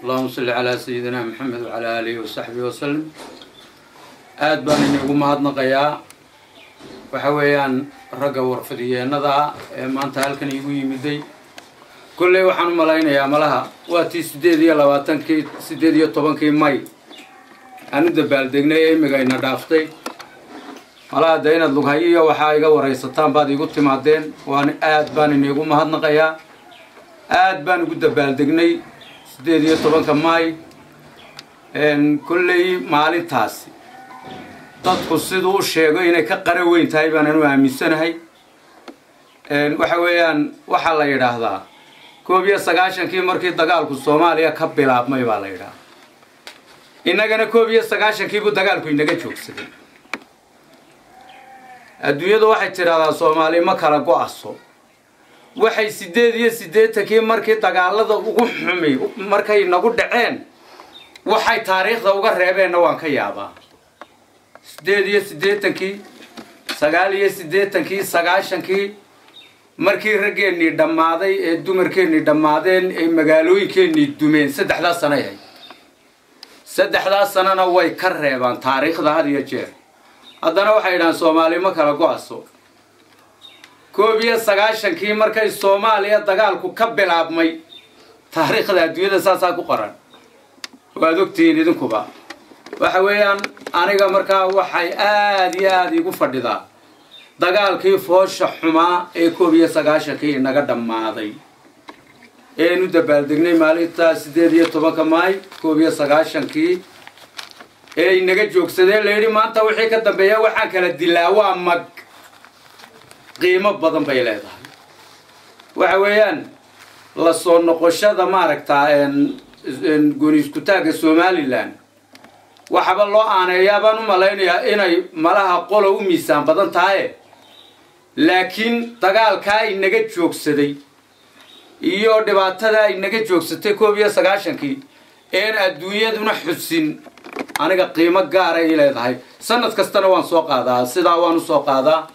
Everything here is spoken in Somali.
اللهم صل على سيدنا محمد وعلى آله وصحبه وسلم. aad baan inagu mahadnaqayaa waxa weeyaan ragga warfadiyeenada ee maanta halkan igu yimiday kullay waxaan u malaynayaa malaha waa tii 18 May aanu dabaaldegnay imigayna dhaaftay malaha deynad lughayiyo waxa iga wareysataan baad igu timaadeen waan aad baan inagu mahadnaqayaa aad baan ugu dabaaldegnay 18 May kullay maalintaasi dadku sidoo sheego inay ka qara weyn tahay baan anu aaminsanahay waxa weeyaan waxa la yiraahdaa 19 markii dagaalku Soomaaliya ka bilaabmay baa la yiraahdaa inagana 19 buu dagaalku inaga joogsaday adduunyadu waxay tiraahdaa Soomaaliya ma kala go'aso waxay 18 markii dagaalada ugu xumay markay nagu dhaceen waxay taariikhda uga reebeen waan ka yaabaa 18 markii raggeennii dhammaaday ee dumarkeennii dhammaadeen ee magaalooyinkeennii dumeen 3 sano yahay 3 sanana way ka reebaan taariikhda had iyo jeer haddana waxay yidhahdaan Soomaaliya ma kala go'aso 19 markay Soomaaliya dagaalku ka bilaabmay taariikhda adduunyada saasaa ku qoran waad ogtiin idinkuba waxa weeyaan aniga markaa waxay aad iyo aad igu fadhidaa dagaalkii foosha xumaa ee 19 naga dhammaaday eenu dabaaldegnay maalinta 18 May 19 ee inaga joogsadeen leeyri maanta wixii ka dambeeya waxaan kala dilaawaa mag qiimo badan bay leedahay waxa weeyaan la soo noqoshada maaragtaa gooniisku taaga Somaliland waxaba loo aaneeyaa baan u malaynayaa inay malaha qolo u miisaan badan tahay laakiin dagaalka inaga joogsaday iyo dhibaatada inaga joogsatay 19 een adduunyaduna xusin aniga qiimo gaar ah ay leedahay sanad kastana waan soo qaadaa sidaa waan u soo qaadaa